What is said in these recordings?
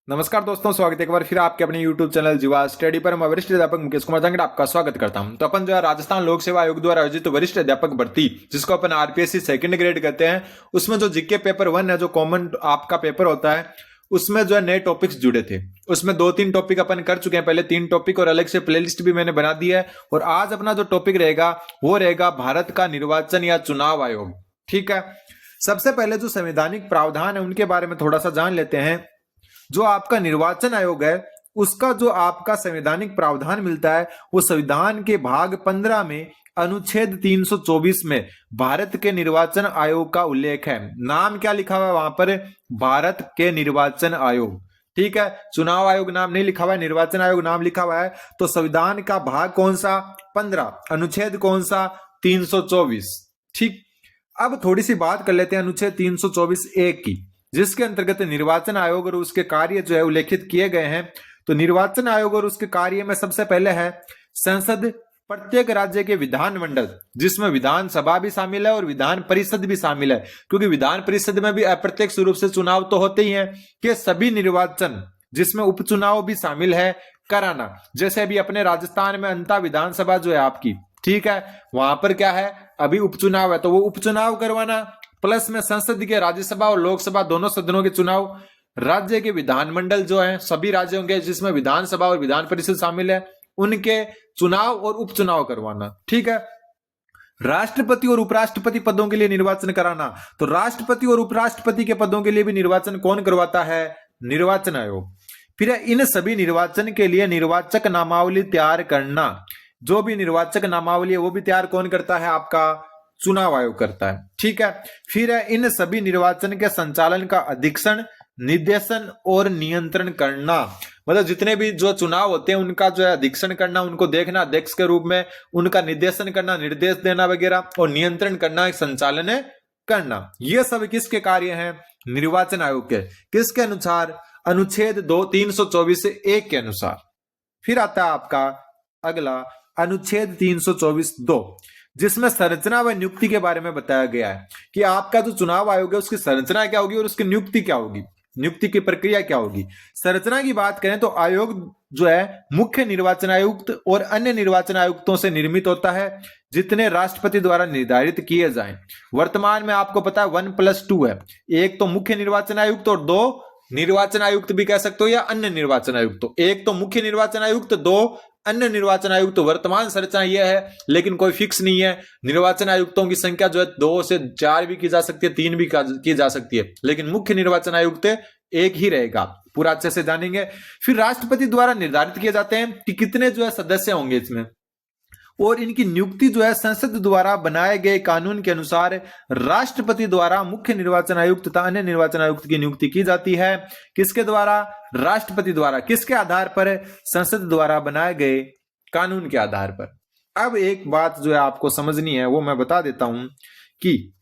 नमस्कार दोस्तों, स्वागत है एक बार फिर आपके अपने YouTube चैनल जीवा स्टडी पर। मैं वरिष्ठ अध्यापक मुकेश कुमार जांगड़ आपका स्वागत करता हूं। तो अपन जो है राजस्थान लोक सेवा आयोग द्वारा आयोजित वरिष्ठ अध्यापक भर्ती, जिसको अपन आरपीएससी सेकंड ग्रेड कहते हैं, उसमें जो जीके पेपर 1 है, जो कॉमन आपका पेपर होता है, उसमें जो है नए टॉपिक्स जुड़े थे। उसमें 2-3 टॉपिक अपन कर चुके हैं, पहले 3 टॉपिक और अलग से प्लेलिस्ट भी मैंने बना दी है। और आज अपना जो टॉपिक रहेगा वो रहेगा भारत का निर्वाचन या चुनाव आयोग। ठीक है, सबसे पहले जो संवैधानिक प्रावधान है उनके बारे में थोड़ा सा जान लेते हैं। जो आपका निर्वाचन आयोग है उसका जो आपका संवैधानिक प्रावधान मिलता है वो संविधान के भाग 15 में अनुच्छेद 324 में भारत के निर्वाचन आयोग का उल्लेख है। नाम क्या लिखा हुआ है वहां पर? भारत के निर्वाचन आयोग। ठीक है, चुनाव आयोग नाम नहीं लिखा हुआ है, निर्वाचन आयोग नाम लिखा हुआ है। तो संविधान का भाग कौन सा? 15, अनुच्छेद कौन सा? 324। ठीक, अब थोड़ी सी बात कर लेते हैं अनुच्छेद 324(1) की, जिसके अंतर्गत निर्वाचन आयोग और उसके कार्य जो है उल्लेखित किए गए हैं। तो निर्वाचन आयोग और उसके कार्य में सबसे पहले है संसद, प्रत्येक राज्य के विधानमंडल, जिसमें विधानसभा भी शामिल है और विधान परिषद भी शामिल है, क्योंकि विधान परिषद में भी अप्रत्यक्ष रूप से चुनाव तो होते ही हैं, कि सभी निर्वाचन जिसमें उपचुनाव भी शामिल है कराना। जैसे अभी अपने राजस्थान में अंता विधानसभा जो है आपकी, ठीक है, वहां पर क्या है, अभी उपचुनाव है, तो वो उपचुनाव करवाना, प्लस में संसद के राज्यसभा और लोकसभा दोनों सदनों के चुनाव, राज्य के विधानमंडल जो है सभी राज्यों के जिसमें विधानसभा और विधान परिषद शामिल है, उनके चुनाव और उपचुनाव करवाना। ठीक है, राष्ट्रपति और उपराष्ट्रपति पदों के लिए निर्वाचन कराना। तो राष्ट्रपति और उपराष्ट्रपति के पदों के लिए भी निर्वाचन कौन करवाता है? निर्वाचन आयोग। फिर इन सभी निर्वाचन के लिए निर्वाचक नामावली तैयार करना। जो भी निर्वाचक नामावली है वो भी तैयार कौन करता है? आपका चुनाव आयोग करता है। ठीक है, फिर है इन सभी निर्वाचन के संचालन का अधीक्षण, निर्देशन और नियंत्रण करना। मतलब जितने भी जो चुनाव होते हैं उनका जो है अधीक्षण करना, उनको देखना अध्यक्ष के रूप में, उनका निर्देशन करना, निर्देश देना वगैरह, और नियंत्रण करना, संचालन करना। ये सब किसके कार्य हैं? निर्वाचन आयोग के। किसके अनुसार? अनुच्छेद 324(1) के अनुसार। फिर आता है आपका अगला अनुच्छेद 324(2), जिसमें संरचना व नियुक्ति के बारे में बताया गया है कि आपका जो चुनाव आयोग है उसकी संरचना क्या होगी और उसकी नियुक्ति क्या होगी, नियुक्ति की प्रक्रिया क्या होगी। संरचना की बात करें तो आयोग जो है मुख्य निर्वाचन आयुक्त और अन्य निर्वाचन आयुक्तों से निर्मित होता है, जितने राष्ट्रपति द्वारा निर्धारित किए जाएं। वर्तमान में आपको पता है 1+2 है, एक तो मुख्य निर्वाचन आयुक्त और 2 निर्वाचन आयुक्त भी कह सकते हो या अन्य निर्वाचन आयुक्त। एक तो मुख्य निर्वाचन आयुक्त, 2 अन्य निर्वाचन आयुक्त। वर्तमान संरचना यह है, लेकिन कोई फिक्स नहीं है। निर्वाचन आयुक्तों की संख्या जो है 2 से 4 भी की जा सकती है, 3 भी की जा सकती है, लेकिन मुख्य निर्वाचन आयुक्त एक ही रहेगा। पूरा अच्छे से जानेंगे। फिर राष्ट्रपति द्वारा निर्धारित किए जाते हैं कि कितने जो है सदस्य होंगे इसमें, और इनकी नियुक्ति जो है संसद द्वारा बनाए गए कानून के अनुसार राष्ट्रपति द्वारा मुख्य निर्वाचन आयुक्त तथा अन्य निर्वाचन आयुक्त की नियुक्ति की जाती है। किसके द्वारा? राष्ट्रपति द्वारा। किसके आधार पर? संसद द्वारा बनाए गए कानून के आधार पर। अब एक बात जो है आपको समझनी है वो मैं बता देता हूं कि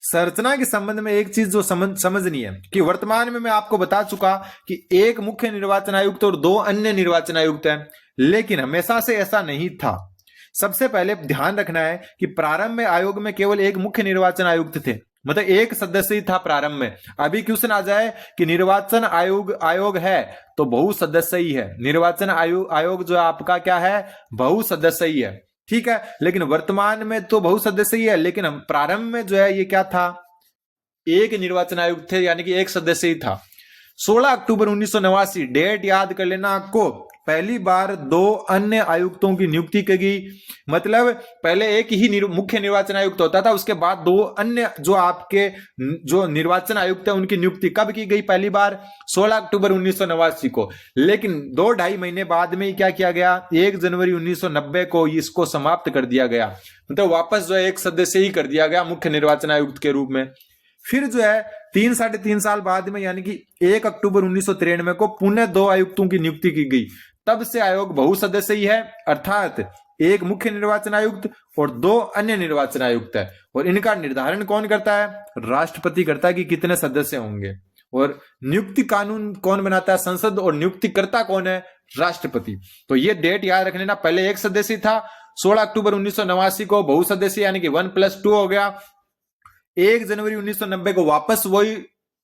संरचना के संबंध में एक चीज जो समझनी है कि वर्तमान में मैं आपको बता चुका कि एक मुख्य निर्वाचन आयुक्त और 2 अन्य निर्वाचन आयुक्त हैं, लेकिन हमेशा से ऐसा नहीं था। सबसे पहले ध्यान रखना है कि प्रारंभ में आयोग में केवल एक मुख्य निर्वाचन आयुक्त थे, मतलब एक सदस्य ही था प्रारंभ में। अभी क्वेश्चन आ जाए कि निर्वाचन आयोग है तो बहुसदस्य ही है। निर्वाचन आयोग जो आपका क्या है? बहुसदस्य ही है। ठीक है, लेकिन वर्तमान में तो बहुसदस्य ही है, लेकिन हम प्रारंभ में जो है ये क्या था? एक निर्वाचन आयुक्त थे, यानी कि एक सदस्य ही था। 16 अक्टूबर 1989, डेट याद कर लेना आपको, पहली बार 2 अन्य आयुक्तों की नियुक्ति की गई। मतलब पहले एक ही मुख्य निर्वाचन आयुक्त होता था, उसके बाद 2 अन्य जो आपके जो निर्वाचन आयुक्त है उनकी नियुक्ति कब की गई? पहली बार 16 अक्टूबर 1989 को। लेकिन 2-2.5 महीने बाद में क्या किया गया? 1 जनवरी 1990 को इसको समाप्त कर दिया गया, मतलब वापस जो है एक सदस्य ही कर दिया गया मुख्य निर्वाचन आयुक्त के रूप में। फिर जो है 3-3.5 साल बाद में, यानी कि 1 अक्टूबर 1993 को पुनः 2 आयुक्तों की नियुक्ति की गई। तब से आयोग बहुसदस्य ही है, अर्थात एक मुख्य निर्वाचन आयुक्त और 2 अन्य निर्वाचन आयुक्त है। और इनका निर्धारण कौन करता है? राष्ट्रपति करता है कि कितने सदस्य होंगे। और नियुक्ति कानून कौन बनाता है? संसद। और नियुक्तिकर्ता कौन है? राष्ट्रपति। तो ये डेट याद रख लेना, पहले एक सदस्य था, 16 अक्टूबर 1989 को बहुसदस्य यानी कि 1+2 हो गया। 1 जनवरी 1990 को वापस वही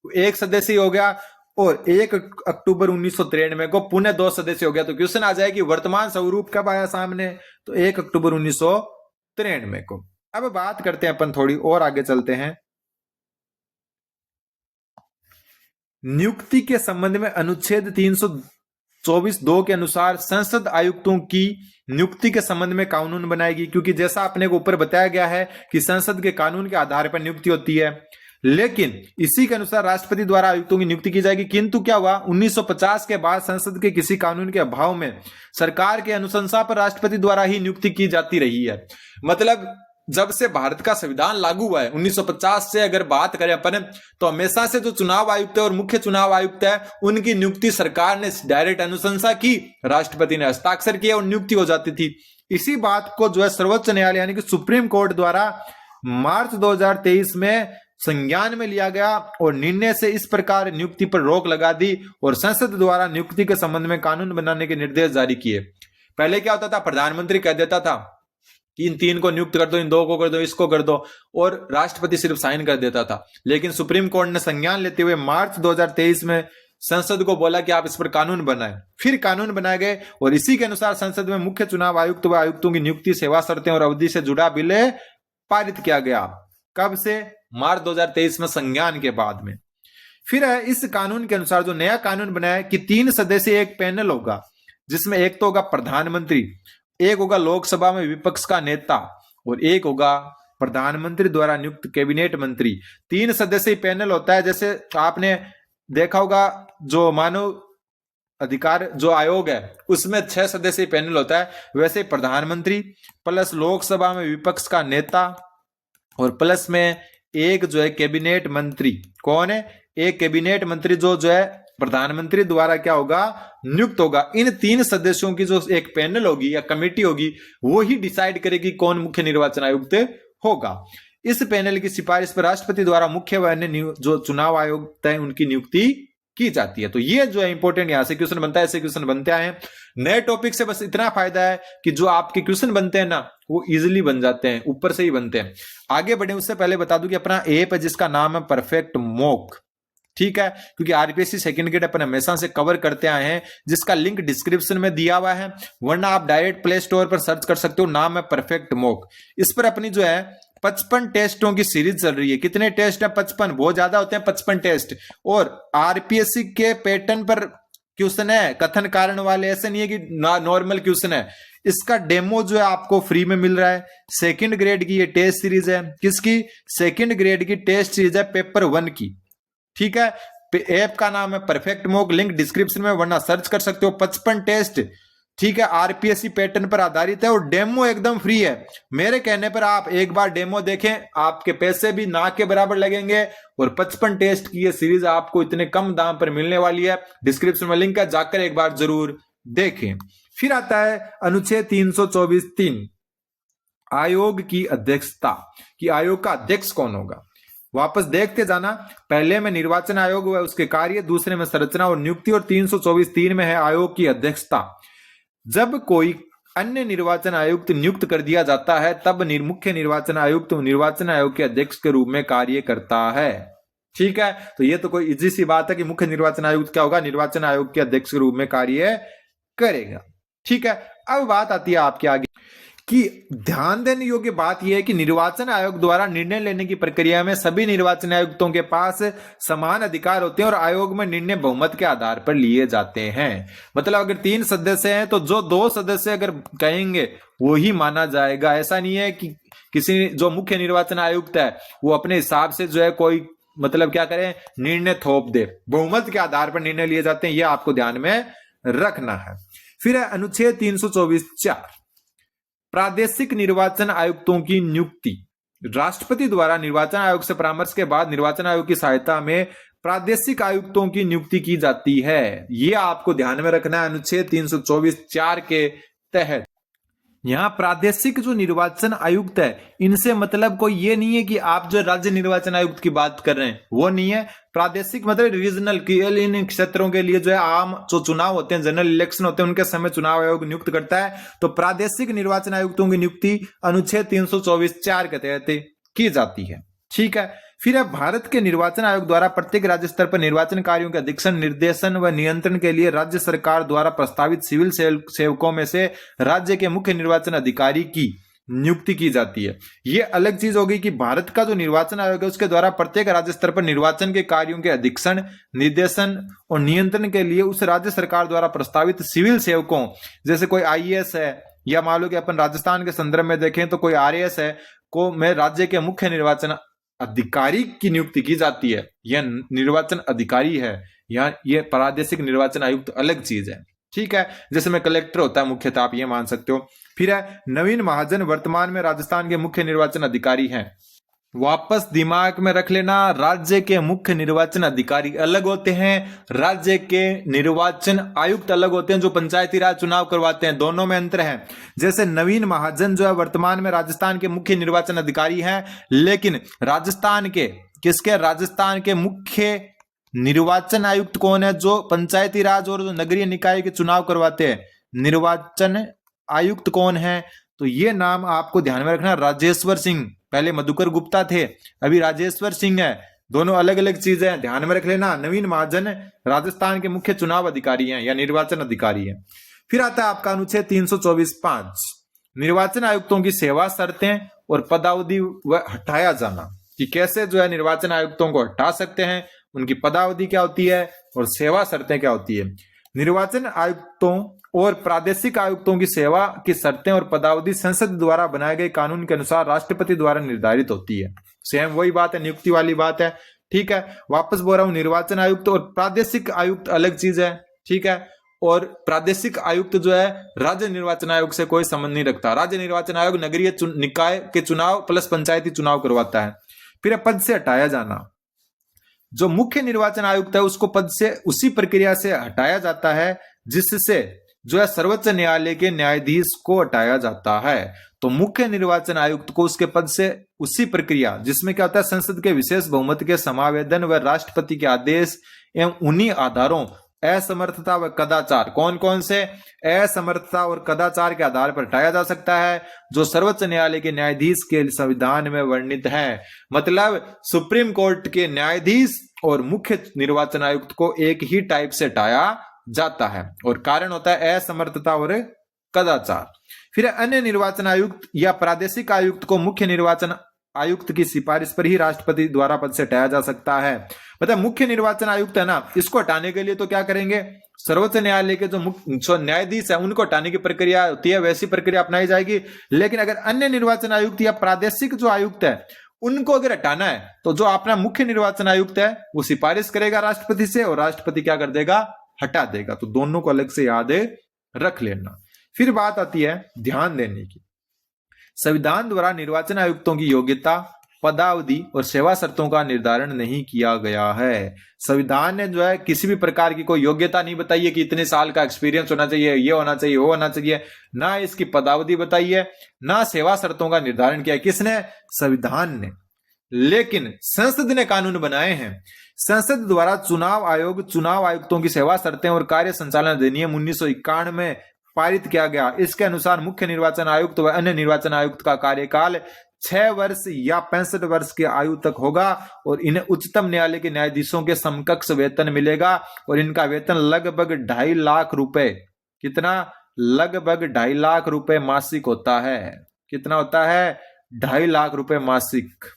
एक सदस्य हो गया, और 1 अक्टूबर 1993 को पुनः 2 सदस्य हो गया। तो क्वेश्चन आ जाए कि वर्तमान स्वरूप कब आया सामने, तो 1 अक्टूबर 1993 को। अब बात करते हैं अपन थोड़ी और आगे चलते हैं। नियुक्ति के संबंध में अनुच्छेद 324(2) के अनुसार संसद आयुक्तों की नियुक्ति के संबंध में कानून बनाएगी, क्योंकि जैसा अपने को ऊपर बताया गया है कि संसद के कानून के आधार पर नियुक्ति होती है, लेकिन इसी के अनुसार राष्ट्रपति द्वारा आयुक्तों की नियुक्ति की जाएगी। किंतु क्या हुआ, 1950 के बाद संसद के किसी कानून के अभाव में सरकार के अनुशंसा पर राष्ट्रपति द्वारा ही नियुक्ति की जाती रही है। मतलब जब से भारत का संविधान लागू हुआ है 1950 से अगर बात करें अपन, तो हमेशा से जो चुनाव आयुक्त है और मुख्य चुनाव आयुक्त है उनकी नियुक्ति सरकार ने डायरेक्ट अनुशंसा की, राष्ट्रपति ने हस्ताक्षर किया और नियुक्ति हो जाती थी। इसी बात को जो है सर्वोच्च न्यायालय यानी कि सुप्रीम कोर्ट द्वारा मार्च 2023 में संज्ञान में लिया गया और निर्णय से इस प्रकार नियुक्ति पर रोक लगा दी और संसद द्वारा नियुक्ति के संबंध में कानून बनाने के निर्देश जारी किए। पहले क्या होता था, प्रधानमंत्री कह देता था कि इन 3 को नियुक्त कर दो, इन 2 को कर दो, इसको कर दो, और राष्ट्रपति सिर्फ साइन कर देता था। लेकिन सुप्रीम कोर्ट ने संज्ञान लेते हुए मार्च 2023 में संसद को बोला कि आप इस पर कानून बनाएं। फिर कानून बनाए गए और इसी के अनुसार संसद में मुख्य चुनाव आयुक्त व आयुक्तों की नियुक्ति, सेवा शर्तें और अवधि से जुड़ा बिल पारित किया गया। कब से, मार्च 2023 में संज्ञान के बाद में। फिर है इस कानून के अनुसार जो नया कानून बनाया कि 3 सदस्यीय एक पैनल होगा, जिसमें एक तो होगा प्रधानमंत्री, एक होगा लोकसभा में विपक्ष का नेता और एक होगा प्रधानमंत्री द्वारा नियुक्त कैबिनेट मंत्री। 3 सदस्यीय पैनल होता है। जैसे आपने देखा होगा जो मानव अधिकार जो आयोग है उसमें 6 सदस्यीय पैनल होता है, वैसे प्रधानमंत्री प्लस लोकसभा में विपक्ष का नेता और प्लस में एक जो है कैबिनेट मंत्री। कौन है, एक कैबिनेट मंत्री जो है प्रधानमंत्री द्वारा क्या होगा, नियुक्त होगा। इन 3 सदस्यों की जो एक पैनल होगी या कमेटी होगी वो ही डिसाइड करेगी कौन मुख्य निर्वाचन आयुक्त होगा। इस पैनल की सिफारिश पर राष्ट्रपति द्वारा मुख्य व अन्य जो चुनाव आयुक्त है उनकी नियुक्ति की जाती है। तो ये जो है इंपॉर्टेंट यहां से क्वेश्चन बनता है, ऐसे क्वेश्चन बनते आए हैं। नए टॉपिक से बस इतना फायदा है कि जो आपके क्वेश्चन बनते हैं ना वो इजीली बन जाते हैं, ऊपर से ही बनते हैं। आगे बढ़े उससे पहले बता दूं कि अपना ऐप है जिसका नाम है परफेक्ट मॉक, ठीक है, क्योंकि आरपीएससी सेकंड ग्रेड अपन हमेशा से कवर करते आए हैं, जिसका लिंक डिस्क्रिप्शन में दिया हुआ है, वरना आप डायरेक्ट प्ले स्टोर पर सर्च कर सकते हो, नाम है परफेक्ट मॉक। इस पर अपनी जो है 55 टेस्टों की सीरीज चल रही है। कितने टेस्ट है, 55, बहुत ज्यादा होते हैं 55 टेस्ट। और आरपीएससी के पैटर्न पर क्वेश्चन है, कथन कारण वाले, ऐसे नहीं है कि नॉर्मल क्वेश्चन है। इसका डेमो जो है आपको फ्री में मिल रहा है। सेकंड ग्रेड की ये टेस्ट सीरीज है, किसकी, सेकंड ग्रेड की टेस्ट सीरीज है पेपर 1 की, ठीक है। ऐप का नाम है परफेक्ट मॉक, लिंक डिस्क्रिप्शन में, वरना सर्च कर सकते हो। 55 टेस्ट, ठीक है, आरपीएससी पैटर्न पर आधारित है और डेमो एकदम फ्री है। मेरे कहने पर आप एक बार डेमो देखें, आपके पैसे भी ना के बराबर लगेंगे और 55 टेस्ट की ये सीरीज आपको इतने कम दाम पर मिलने वाली है। डिस्क्रिप्शन में लिंक है, जाकर एक बार जरूर देखें। फिर आता है अनुच्छेद 324(3) आयोग की अध्यक्षता, कि आयोग का अध्यक्ष कौन होगा। वापस देखते जाना, पहले में निर्वाचन आयोग व उसके कार्य, दूसरे में संरचना और नियुक्ति, और 324(3) में है आयोग की अध्यक्षता। जब कोई अन्य निर्वाचन आयुक्त नियुक्त कर दिया जाता है तब मुख्य निर्वाचन आयुक्त निर्वाचन आयोग के अध्यक्ष के रूप में कार्य करता है, ठीक है। तो ये तो कोई इजी सी बात है कि मुख्य निर्वाचन आयुक्त क्या होगा, निर्वाचन आयोग के अध्यक्ष के रूप में कार्य करेगा, ठीक है। अब बात आती है आपके आगे कि ध्यान देने योग्य बात यह है कि निर्वाचन आयोग द्वारा निर्णय लेने की प्रक्रिया में सभी निर्वाचन आयुक्तों के पास समान अधिकार होते हैं और आयोग में निर्णय बहुमत के आधार पर लिए जाते हैं। मतलब अगर 3 सदस्य हैं तो जो 2 सदस्य अगर कहेंगे वो ही माना जाएगा। ऐसा नहीं है कि किसी जो मुख्य निर्वाचन आयुक्त है वो अपने हिसाब से जो है कोई मतलब क्या करे, निर्णय थोप दे। बहुमत के आधार पर निर्णय लिए जाते हैं, यह आपको ध्यान में रखना है। फिर है अनुच्छेद 324(4) प्रादेशिक निर्वाचन आयुक्तों की नियुक्ति। राष्ट्रपति द्वारा निर्वाचन आयोग से परामर्श के बाद निर्वाचन आयोग की सहायता में प्रादेशिक आयुक्तों की नियुक्ति की जाती है। यह आपको ध्यान में रखना है अनुच्छेद 324(4) के तहत। यहाँ प्रादेशिक जो निर्वाचन आयुक्त है इनसे मतलब कोई ये नहीं है कि आप जो राज्य निर्वाचन आयुक्त की बात कर रहे हैं वो नहीं है। प्रादेशिक मतलब रीजनल की, इन क्षेत्रों के लिए जो है आम जो चुनाव होते हैं, जनरल इलेक्शन होते हैं, उनके समय चुनाव आयोग नियुक्त करता है। तो प्रादेशिक निर्वाचन आयुक्तों की नियुक्ति अनुच्छेद 324(4) के तहत की जाती है, ठीक है। फिर है भारत के निर्वाचन आयोग द्वारा प्रत्येक राज्य स्तर पर निर्वाचन कार्यों के अधीक्षण, निर्देशन व नियंत्रण के लिए राज्य सरकार द्वारा प्रस्तावित सिविल सेवकों में से राज्य के मुख्य निर्वाचन अधिकारी की नियुक्ति की जाती है। ये अलग चीज होगी कि भारत का जो निर्वाचन आयोग है उसके द्वारा प्रत्येक राज्य स्तर पर निर्वाचन के कार्यों के अधीक्षण, निर्देशन और नियंत्रण के लिए उस राज्य सरकार द्वारा प्रस्तावित सिविल सेवकों, जैसे कोई आईएएस है या मान लो कि अपन राजस्थान के संदर्भ में देखें तो कोई आरएएस है, को में राज्य के मुख्य निर्वाचन अधिकारी की नियुक्ति की जाती है। यह निर्वाचन अधिकारी है या यह प्रादेशिक निर्वाचन आयुक्त अलग चीज है। ठीक है, जैसे में कलेक्टर होता है मुख्यतः, आप ये मान सकते हो। फिर है नवीन महाजन वर्तमान में राजस्थान के मुख्य निर्वाचन अधिकारी हैं। वापस दिमाग में रख लेना, राज्य के मुख्य निर्वाचन अधिकारी अलग होते हैं, राज्य के निर्वाचन आयुक्त अलग होते हैं जो पंचायती राज चुनाव करवाते हैं, दोनों में अंतर है। जैसे नवीन महाजन जो है वर्तमान में राजस्थान के मुख्य निर्वाचन अधिकारी हैं, लेकिन राजस्थान के मुख्य निर्वाचन आयुक्त कौन है? जो पंचायती राज और जो नगरीय निकाय के चुनाव करवाते हैं, निर्वाचन आयुक्त कौन है? तो ये नाम आपको ध्यान में रखना, राजेश्वर सिंह। पहले मधुकर गुप्ता थे, अभी राजेश्वर सिंह है, दोनों अलग अलग चीजें हैं, ध्यान में रख लेना। नवीन महाजन राजस्थान के मुख्य चुनाव अधिकारी हैं या निर्वाचन अधिकारी हैं। फिर आता है आपका अनुच्छेद 324(5), निर्वाचन आयुक्तों की सेवा शर्तें और पदावधि व हटाया जाना, कि कैसे जो है निर्वाचन आयुक्तों को हटा सकते हैं, उनकी पदावधि क्या होती है और सेवा शर्तें क्या होती है। निर्वाचन आयुक्तों और प्रादेशिक आयुक्तों की सेवा की शर्तें और पदावधि संसद द्वारा बनाए गए कानून के अनुसार राष्ट्रपति द्वारा निर्धारित होती है। सेम वही बात है, नियुक्ति वाली बात है। ठीक है, वापस बोल रहा हूं, निर्वाचन आयुक्त और प्रादेशिक आयुक्त अलग चीज है। ठीक है, और प्रादेशिक आयुक्त जो है राज्य निर्वाचन आयोग से कोई संबंध नहीं रखता। राज्य निर्वाचन आयोग नगरीय निकाय के चुनाव प्लस पंचायती चुनाव करवाता है। फिर पद से हटाया जाना, जो मुख्य निर्वाचन आयुक्त है उसको पद से उसी प्रक्रिया से हटाया जाता है जिससे जो है सर्वोच्च न्यायालय के न्यायाधीश को हटाया जाता है। तो मुख्य निर्वाचन आयुक्त को उसके पद से उसी प्रक्रिया, जिसमें क्या होता है, संसद के विशेष बहुमत के समावेदन व राष्ट्रपति के आदेश एवं उन्हीं आधारों असमर्थता व कदाचार, कौन कौन से असमर्थता और कदाचार के आधार पर हटाया जा सकता है, जो सर्वोच्च न्यायालय के न्यायाधीश के संविधान में वर्णित है। मतलब सुप्रीम कोर्ट के न्यायाधीश और मुख्य निर्वाचन आयुक्त को एक ही टाइप से हटाया जाता है, और कारण होता है असमर्थता और कदाचार। फिर अन्य निर्वाचन आयुक्त या प्रादेशिक आयुक्त को मुख्य निर्वाचन आयुक्त की सिफारिश पर ही राष्ट्रपति द्वारा पद से हटाया जा सकता है। मतलब मुख्य निर्वाचन आयुक्त है ना, इसको हटाने के लिए तो क्या करेंगे, सर्वोच्च न्यायालय के जो मुख्य न्यायाधीश है उनको हटाने की प्रक्रिया होती है, वैसी प्रक्रिया अपनाई जाएगी। लेकिन अगर अन्य निर्वाचन आयुक्त या प्रादेशिक जो आयुक्त है उनको अगर हटाना है तो जो अपना मुख्य निर्वाचन आयुक्त है वो सिफारिश करेगा राष्ट्रपति से, और राष्ट्रपति क्या कर देगा, हटा देगा। तो दोनों को अलग से याद रख लेना। फिर बात आती है ध्यान देने की। संविधान द्वारा निर्वाचन आयुक्तों की योग्यता, पदावधि और सेवा शर्तों का निर्धारण नहीं किया गया है। संविधान ने जो है किसी भी प्रकार की कोई योग्यता नहीं बताई है कि इतने साल का एक्सपीरियंस होना चाहिए, ये होना चाहिए, वो होना चाहिए, ना इसकी पदावधि बताई है, ना सेवा शर्तों का निर्धारण किया। किसने? संविधान ने। लेकिन संसद ने कानून बनाए हैं। संसद द्वारा चुनाव आयोग, चुनाव आयुक्तों की सेवा शर्तें और कार्य संचालन अधिनियम 1991 में पारित किया गया। इसके अनुसार मुख्य निर्वाचन आयुक्त व अन्य निर्वाचन आयुक्त का कार्यकाल 6 वर्ष या 65 वर्ष की आयु तक होगा, और इन्हें उच्चतम न्यायालय के न्यायाधीशों के समकक्ष वेतन मिलेगा, और इनका वेतन लगभग 2.5 लाख रुपए, कितना, लगभग 2.5 लाख रुपए मासिक होता है। कितना होता है? 2.5 लाख रुपए मासिक।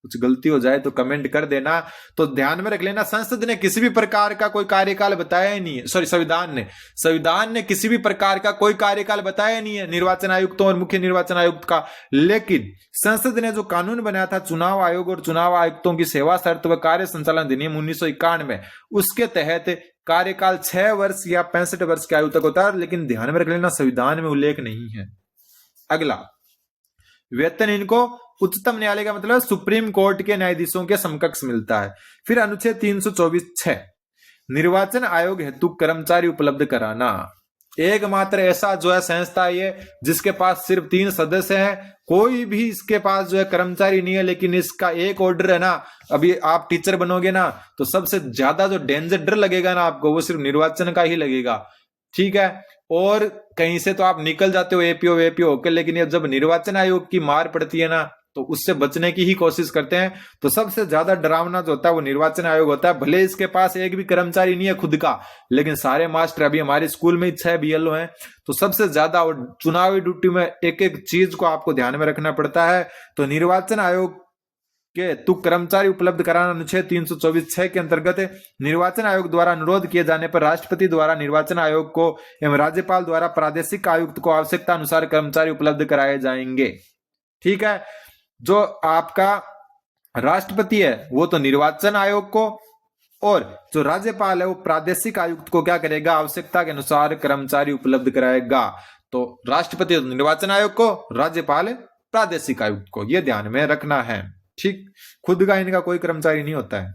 कुछ गलती हो जाए तो कमेंट कर देना। तो ध्यान में रख लेना, संसद ने किसी भी प्रकार का कोई कार्यकाल बताया ही नहीं है, सॉरी संविधान ने किसी भी प्रकार का कोई कार्यकाल बताया नहीं है निर्वाचन आयुक्तों और मुख्य निर्वाचन आयुक्त का। लेकिन संसद ने जो कानून बनाया था चुनाव आयोग और चुनाव आयुक्तों की सेवा शर्त व कार्य संचालन अधिनियम 1991 में, उसके तहत कार्यकाल 6 वर्ष या 65 वर्ष की आयु तक होता है। लेकिन ध्यान में रख लेना, संविधान में उल्लेख नहीं है। अगला, वेतन इनको उच्चतम न्यायालय का मतलब सुप्रीम कोर्ट के न्यायाधीशों के समकक्ष मिलता है। फिर अनुच्छेद 324(6), निर्वाचन आयोग हेतु कर्मचारी उपलब्ध कराना। एकमात्र ऐसा जो है संस्था ये जिसके पास सिर्फ 3 सदस्य हैं, कोई भी इसके पास जो है कर्मचारी नहीं है। लेकिन इसका एक ऑर्डर है ना, अभी आप टीचर बनोगे ना तो सबसे ज्यादा जो डेंजर डर लगेगा ना आपको, वो सिर्फ निर्वाचन का ही लगेगा। ठीक है, और कहीं से तो आप निकल जाते हो एपीओ होकर, लेकिन जब निर्वाचन आयोग की मार पड़ती है ना, तो उससे बचने की ही कोशिश करते हैं। तो सबसे ज्यादा डरावना जो होता है वो निर्वाचन आयोग होता है। भले इसके पास एक भी कर्मचारी नहीं है खुद का, लेकिन सारे मास्टर, अभी हमारे स्कूल में 6 BLO हैं, तो सबसे ज्यादा चुनावी ड्यूटी में एक एक चीज को आपको ध्यान में रखना पड़ता है। तो निर्वाचन आयोग के तुक कर्मचारी उपलब्ध कराना अनुच्छेद 324(6) के अंतर्गत निर्वाचन आयोग द्वारा अनुरोध किए जाने पर राष्ट्रपति द्वारा निर्वाचन आयोग को एवं राज्यपाल द्वारा प्रादेशिक आयुक्त को आवश्यकता अनुसार कर्मचारी उपलब्ध कराए जाएंगे। ठीक है, जो आपका राष्ट्रपति है वो तो निर्वाचन आयोग को, और जो राज्यपाल है वो प्रादेशिक आयुक्त को क्या करेगा, आवश्यकता के अनुसार कर्मचारी उपलब्ध कराएगा। तो राष्ट्रपति तो निर्वाचन आयोग को, राज्यपाल प्रादेशिक आयुक्त को, यह ध्यान में रखना है। ठीक, खुद का इनका कोई कर्मचारी नहीं होता है।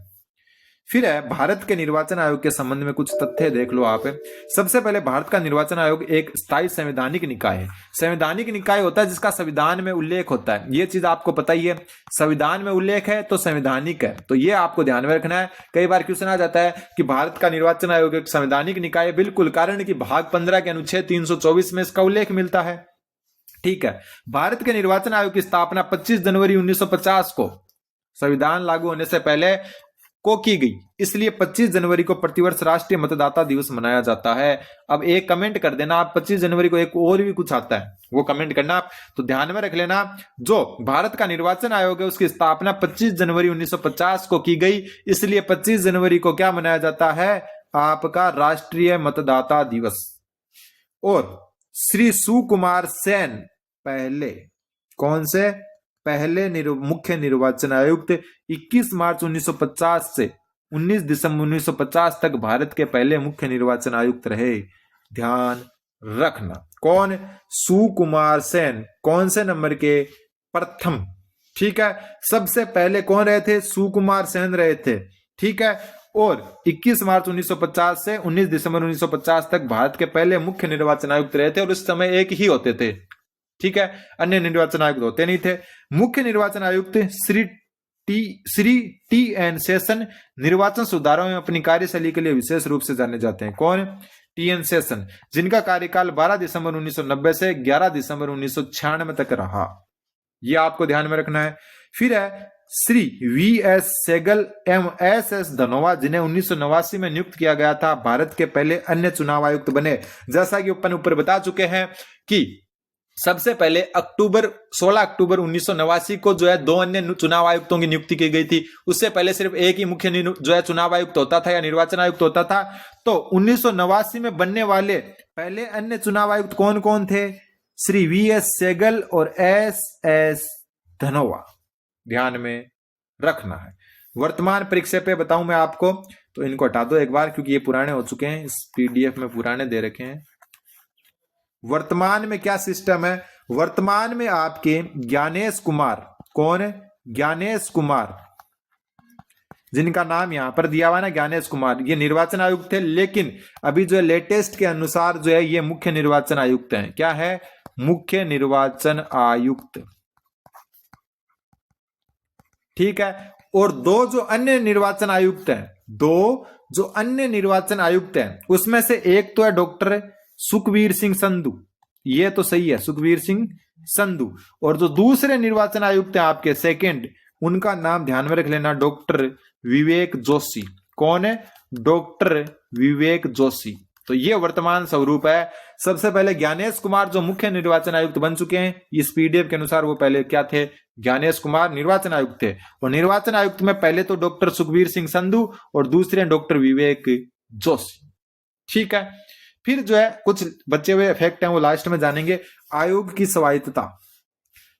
फिर है भारत के निर्वाचन आयोग के संबंध में कुछ तथ्य देख लो आप। सबसे पहले भारत का निर्वाचन आयोग एक स्थायी संवैधानिक निकाय है। संवैधानिक निकाय होता है जिसका संविधान में उल्लेख होता है, ये चीज आपको पता ही है। संविधान में उल्लेख है तो संवैधानिक है, तो ये आपको ध्यान में रखना है। कई बार क्वेश्चन आ जाता है कि भारत का निर्वाचन आयोग एक संवैधानिक निकाय है, बिल्कुल, कारण कि भाग 15 के अनुच्छेद 324 में इसका उल्लेख मिलता है। ठीक है, भारत के निर्वाचन आयोग की स्थापना 25 जनवरी 1950 को संविधान लागू होने से पहले को की गई, इसलिए 25 जनवरी को प्रतिवर्ष राष्ट्रीय मतदाता दिवस मनाया जाता है। अब एक कमेंट कर देना आप, 25 जनवरी को एक और भी कुछ आता है वो कमेंट करना आप, तो ध्यान में रख लेना। जो भारत का निर्वाचन आयोग है उसकी स्थापना 25 जनवरी 1950 को की गई, इसलिए 25 जनवरी को क्या मनाया जाता है, आपका राष्ट्रीय मतदाता दिवस। और श्री सुकुमार सेन पहले, कौन से, पहले मुख्य निर्वाचन आयुक्त 21 मार्च 1950 से 19 दिसंबर 1950 तक भारत के पहले मुख्य निर्वाचन आयुक्त रहे। ध्यान रखना, कौन, सुकुमार सेन, कौन से नंबर के, प्रथम। ठीक है, सबसे पहले कौन रहे थे, सुकुमार सेन रहे थे। ठीक है, और 21 मार्च 1950 से 19 दिसंबर 1950 तक भारत के पहले मुख्य निर्वाचन आयुक्त रहे थे, और उस समय एक ही होते थे। ठीक है, अन्य निर्वाचन आयुक्त होते नहीं थे। मुख्य निर्वाचन आयुक्त श्री TN शेषन निर्वाचन सुधारों में अपनी कार्यशैली के लिए विशेष रूप से जाने जाते हैं। कौन, TN शेषन, जिनका कार्यकाल 12 दिसंबर 1990 से 11 दिसंबर 1996 तक रहा। यह आपको ध्यान में रखना है। फिर है श्री VS सेगल एवं SS धनोवा, जिन्हें 1989 में नियुक्त किया गया था, भारत के पहले अन्य चुनाव आयुक्त बने। जैसा कि अपन ऊपर बता चुके हैं कि सबसे पहले 16 अक्टूबर 1989 को जो है 2 अन्य चुनाव आयुक्तों की नियुक्ति की गई थी। उससे पहले सिर्फ एक ही मुख्य जो है चुनाव आयुक्त होता था या निर्वाचन आयुक्त होता था। तो 1989 में बनने वाले पहले अन्य चुनाव आयुक्त कौन कौन थे, श्री VS सेगल और SS धनोवा, ध्यान में रखना है। वर्तमान परीक्षा पे बताऊं मैं आपको, तो इनको हटा दो एक बार क्योंकि ये पुराने हो चुके हैं, इस PDF में पुराने दे रखे हैं। वर्तमान में क्या सिस्टम है, वर्तमान में आपके ज्ञानेश कुमार, कौन है, ज्ञानेश कुमार, जिनका नाम यहां पर दिया हुआ ना, ज्ञानेश कुमार, ये निर्वाचन आयुक्त थे, लेकिन अभी जो लेटेस्ट के अनुसार जो है ये मुख्य निर्वाचन आयुक्त हैं। क्या है, मुख्य निर्वाचन आयुक्त। ठीक है, और 2 जो अन्य निर्वाचन आयुक्त हैं, 2 जो अन्य निर्वाचन आयुक्त हैं, उसमें से एक तो है डॉक्टर सुखवीर सिंह संधू, ये तो सही है, सुखवीर सिंह संधू। और जो दूसरे निर्वाचन आयुक्त हैं आपके सेकंड, उनका नाम ध्यान में रख लेना, डॉक्टर विवेक जोशी। कौन है, डॉक्टर विवेक जोशी। तो ये वर्तमान स्वरूप है। सबसे पहले ज्ञानेश कुमार जो मुख्य निर्वाचन आयुक्त बन चुके हैं, इस PDF के अनुसार वो पहले क्या थे, ज्ञानेश कुमार निर्वाचन आयुक्त थे। और निर्वाचन आयुक्त में पहले तो डॉक्टर सुखवीर सिंह संधू और दूसरे डॉक्टर विवेक जोशी। ठीक है, फिर जो है कुछ बचे हुए फैक्ट हैं वो लास्ट में जानेंगे। आयोग की स्वायत्तता,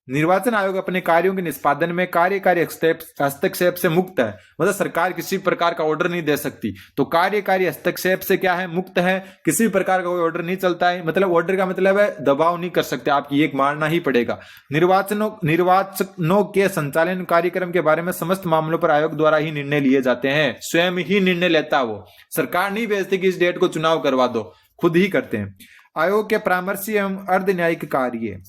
निर्वाचन आयोग अपने कार्यों के निष्पादन में कार्यकारी हस्तक्षेप से मुक्त है, मतलब सरकार किसी प्रकार का ऑर्डर नहीं दे सकती। तो कार्यकारी हस्तक्षेप से क्या है, मुक्त है, किसी भी प्रकार का कोई ऑर्डर नहीं चलता है। मतलब ऑर्डर का मतलब है दबाव नहीं कर सकते, आपकी एक मानना ही पड़ेगा। निर्वाचनों के संचालन कार्यक्रम के बारे में समस्त मामलों पर आयोग द्वारा ही निर्णय लिए जाते हैं, स्वयं ही निर्णय लेता है वो, सरकार नहीं भेजती कि इस डेट को चुनाव करवा दो, खुद ही करते हैं। आयोग के परामर्शी एवं अर्ध न्यायिक कार्य,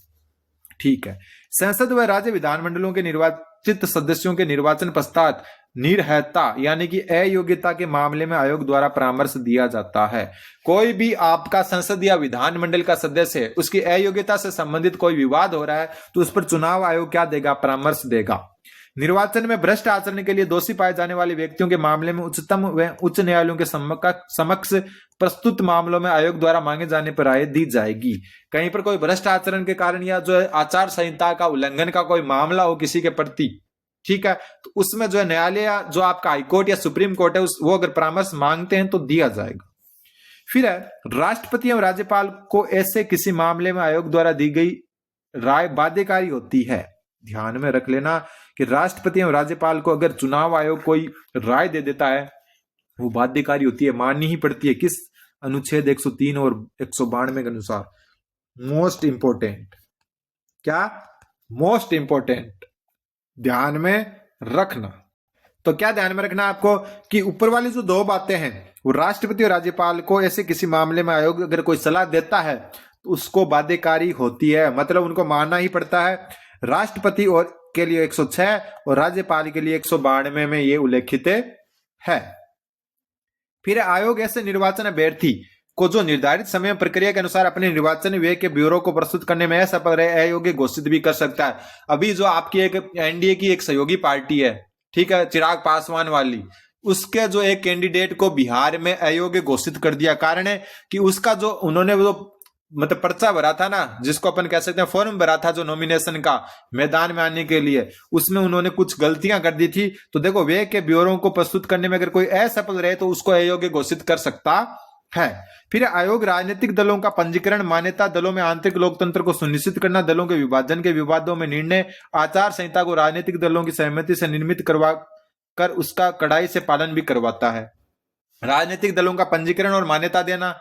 ठीक है, संसद व राज्य विधानमंडलों के निर्वाचित सदस्यों के निर्वाचन पश्चात निर्हैता यानी कि अयोग्यता के मामले में आयोग द्वारा परामर्श दिया जाता है। कोई भी आपका संसद या विधानमंडल का सदस्य है, उसकी अयोग्यता से संबंधित कोई विवाद हो रहा है तो उस पर चुनाव आयोग क्या देगा? परामर्श देगा। निर्वाचन में भ्रष्ट आचरण के लिए दोषी पाए जाने वाले व्यक्तियों के मामले में उच्चतम व उच्च न्यायालयों के समक्ष प्रस्तुत मामलों में आयोग द्वारा मांगे जाने पर राय दी जाएगी। कहीं पर कोई भ्रष्ट आचरण के कारण या जो है आचार संहिता का उल्लंघन का कोई मामला हो किसी के प्रति, ठीक है, तो उसमें जो है न्यायालय या जो आपका हाईकोर्ट या सुप्रीम कोर्ट है वो अगर परामर्श मांगते हैं तो दिया जाएगा। फिर है राष्ट्रपति एवं राज्यपाल को ऐसे किसी मामले में आयोग द्वारा दी गई राय बाध्यकारी होती है। ध्यान में रख लेना कि राष्ट्रपति एवं राज्यपाल को अगर चुनाव आयोग कोई राय दे देता है वो बाध्यकारी होती है, माननी ही पड़ती है। किस अनुच्छेद 103 और 192 के अनुसार। मोस्ट इंपोर्टेंट, क्या मोस्ट इंपोर्टेंट ध्यान में रखना। तो क्या ध्यान में रखना आपको कि ऊपर वाली जो दो बातें हैं वो राष्ट्रपति और राज्यपाल को ऐसे किसी मामले में आयोग अगर कोई सलाह देता है तो उसको बाध्यकारी होती है, मतलब उनको मानना ही पड़ता है। राष्ट्रपति और के लिए 106 और राज्यपाल के लिए 192 में ये उल्लेखित है। फिर आयोग ऐसे निर्वाचन अभ्यर्थी को जो निर्धारित समय प्रक्रिया के अनुसार अपने निर्वाचन व्यय के ब्यूरो को प्रस्तुत करने में असफल रहे अयोग्य घोषित भी कर सकता है। अभी जो आपकी एक एनडीए की एक सहयोगी पार्टी है, ठीक है, चिराग पासवान वाली, उसके जो एक कैंडिडेट को बिहार में अयोग्य घोषित कर दिया। कारण है कि उसका जो उन्होंने वो मतलब पर्चा भरा था ना, जिसको अपन कह सकते हैं फॉर्म भरा था जो नॉमिनेशन का मैदान में आने के लिए, उसमें उन्होंने कुछ गलतियां कर दी थी। तो देखो व्यय के ब्यूरो को प्रस्तुत करने में अगर कोई असफल रहे तो उसको अयोग्य घोषित कर सकता है। फिर आयोग राजनीतिक दलों का पंजीकरण, मान्यता, दलों में आंतरिक लोकतंत्र को सुनिश्चित करना, दलों के विभाजन के विवादों में निर्णय, आचार संहिता को राजनीतिक दलों की सहमति से निर्मित करवा कर उसका कड़ाई से पालन भी करवाता है। राजनीतिक दलों का पंजीकरण और मान्यता देना,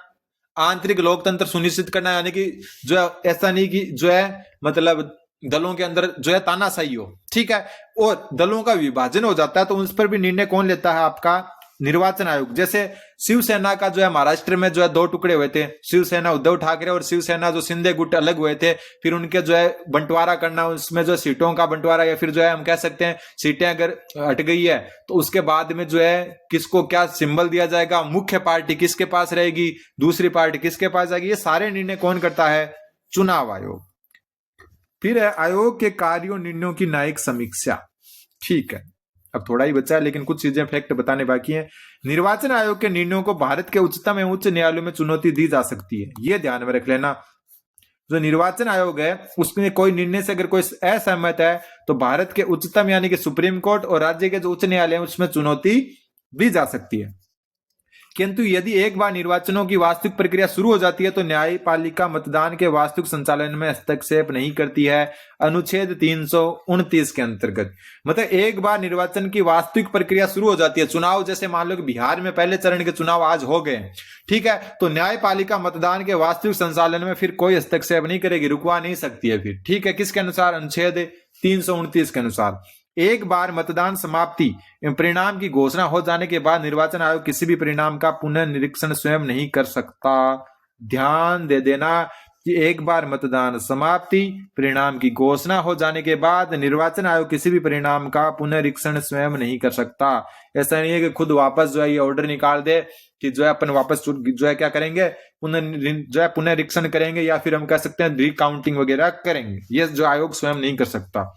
आंतरिक लोकतंत्र सुनिश्चित करना, यानी कि जो है ऐसा नहीं कि जो है मतलब दलों के अंदर जो है तानाशाही हो, ठीक है, और दलों का विभाजन हो जाता है तो उस पर भी निर्णय कौन लेता है? आपका निर्वाचन आयोग। जैसे शिवसेना का जो है महाराष्ट्र में जो है दो टुकड़े हुए थे, शिवसेना उद्धव ठाकरे और शिवसेना जो शिंदे गुट अलग हुए थे। फिर उनके जो है बंटवारा करना, उसमें जो सीटों का बंटवारा या फिर जो है हम कह सकते हैं सीटें अगर हट गई है तो उसके बाद में जो है किसको क्या सिंबल दिया जाएगा, मुख्य पार्टी किसके पास रहेगी, दूसरी पार्टी किसके पास जाएगी, ये सारे निर्णय कौन करता है? चुनाव आयोग। फिर है आयोग के कार्यों निर्णयों की न्यायिक समीक्षा। ठीक है, अब थोड़ा ही बचा है लेकिन कुछ चीजें फैक्ट बताने बाकी हैं। निर्वाचन आयोग के निर्णयों को भारत के उच्चतम एवं उच्च न्यायालयों में चुनौती दी जा सकती है, ये ध्यान में रख लेना। जो निर्वाचन आयोग है उसमें कोई निर्णय से अगर कोई असहमत है तो भारत के उच्चतम यानी कि सुप्रीम कोर्ट और राज्य के जो उच्च न्यायालय है उसमें चुनौती दी जा सकती है। किंतु यदि एक बार निर्वाचनों की वास्तविक प्रक्रिया शुरू हो जाती है तो न्यायपालिका मतदान के वास्तविक संचालन में हस्तक्षेप नहीं करती है, अनुच्छेद 329 के अंतर्गत। मतलब एक बार निर्वाचन की वास्तविक प्रक्रिया शुरू हो जाती है, चुनाव जैसे मान लो कि बिहार में पहले चरण के चुनाव आज हो गए, ठीक है, तो न्यायपालिका मतदान के वास्तविक संचालन में फिर कोई हस्तक्षेप नहीं करेगी, रुकवा नहीं सकती है फिर, ठीक है, किसके अनुसार? अनुच्छेद 329 के अनुसार। एक बार मतदान समाप्ति परिणाम की घोषणा हो जाने के बाद निर्वाचन आयोग किसी भी परिणाम का पुनर्निरीक्षण स्वयं नहीं कर सकता। ध्यान दे देना कि एक बार मतदान समाप्ति परिणाम की घोषणा हो जाने के बाद निर्वाचन आयोग किसी भी परिणाम का पुनरीक्षण स्वयं नहीं कर सकता। ऐसा नहीं है कि खुद वापस जो है ये ऑर्डर निकाल दे कि जो है अपन वापस जो है क्या करेंगे, जो है पुनरीक्षण करेंगे या फिर हम कह सकते हैं रिकाउंटिंग वगैरह करेंगे, ये जो आयोग स्वयं नहीं कर सकता।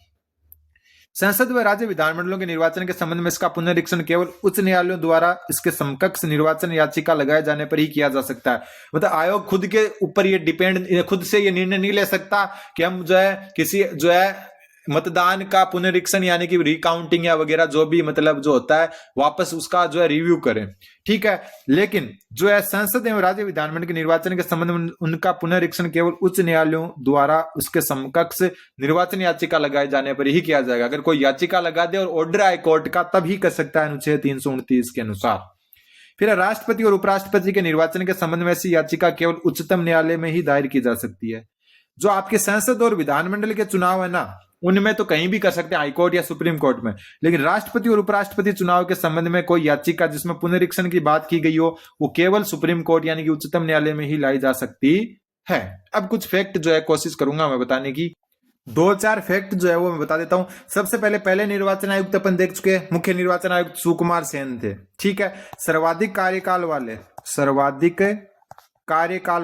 संसद व राज्य विधानमंडलों के निर्वाचन के संबंध में इसका पुनरीक्षण केवल उच्च न्यायालयों द्वारा इसके समकक्ष निर्वाचन याचिका लगाए जाने पर ही किया जा सकता है। मतलब आयोग खुद के ऊपर ये डिपेंड, खुद से ये निर्णय नहीं ले सकता कि हम जो है किसी जो है मतदान का पुनरीक्षण यानी कि रिकाउंटिंग या वगैरह जो भी मतलब जो होता है वापस उसका जो है रिव्यू करें, ठीक है। लेकिन जो है संसद एवं राज्य विधानमंडल के निर्वाचन के संबंध में उनका पुनरीक्षण केवल उच्च न्यायालयों द्वारा उसके समकक्ष निर्वाचन याचिका लगाए जाने पर ही किया जाएगा। अगर कोई याचिका लगा दे और ऑर्डर आए कोर्ट का तब ही कर सकता है, अनुच्छेद 329 के अनुसार। फिर राष्ट्रपति और उपराष्ट्रपति के निर्वाचन के संबंध में ऐसी याचिका केवल उच्चतम न्यायालय में ही दायर की जा सकती है। जो आपके संसद और विधानमंडल के चुनाव है ना, उनमें तो कहीं भी कर सकते हैं, हाईकोर्ट या सुप्रीम कोर्ट में। लेकिन राष्ट्रपति और उपराष्ट्रपति चुनाव के संबंध में कोई याचिका जिसमें पुनरीक्षण की बात की गई हो वो केवल सुप्रीम कोर्ट यानी कि उच्चतम न्यायालय में ही लाई जा सकती है। अब कुछ फैक्ट जो है कोशिश करूंगा मैं बताने की। दो चार फैक्ट जो है वो मैं बता देता हूं। सबसे पहले निर्वाचन आयुक्त अपन देख चुके हैं, मुख्य निर्वाचन आयुक्त सुकुमार सेन थे, ठीक है। सर्वाधिक कार्यकाल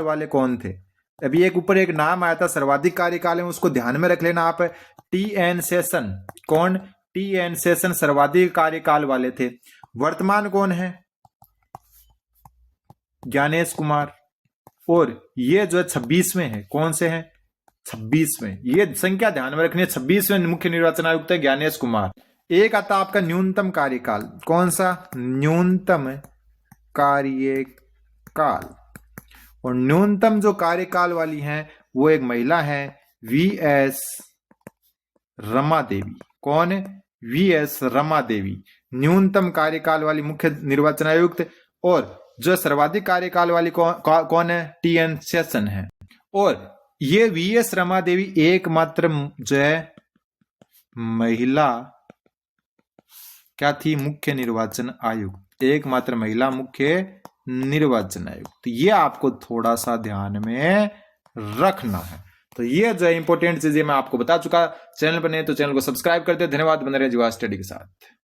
वाले कौन थे? अभी एक ऊपर एक नाम आया था सर्वाधिक कार्यकाल में, उसको ध्यान में रख लेना आप। टी.एन. शेषन। कौन? टी.एन. शेषन सर्वाधिक कार्यकाल वाले थे। वर्तमान कौन है? ज्ञानेश कुमार। और ये जो है 26वें है, कौन से हैं? 26वें। ये संख्या ध्यान में रखनी है, 26वें मुख्य निर्वाचन आयुक्त है ज्ञानेश कुमार। एक आता आपका न्यूनतम कार्यकाल, कौन सा? न्यूनतम कार्यकाल। और न्यूनतम जो कार्यकाल वाली हैं वो एक महिला है, वी.एस. रमा देवी। कौन है? वी.एस. रमा देवी न्यूनतम कार्यकाल वाली मुख्य निर्वाचन आयुक्त। और जो सर्वाधिक कार्यकाल वाली कौन है? टी.एन. शेषन है। और ये वी.एस. रमा देवी एकमात्र जो है महिला क्या थी? मुख्य निर्वाचन आयुक्त। एकमात्र महिला मुख्य निर्वाचन आयुक्त। ये आपको थोड़ा सा ध्यान में रखना है। तो ये जो इंपॉर्टेंट चीजें मैं आपको बता चुका। चैनल पर नहीं तो चैनल को सब्सक्राइब कर दे। धन्यवाद। बने रहे युवा स्टडी के साथ।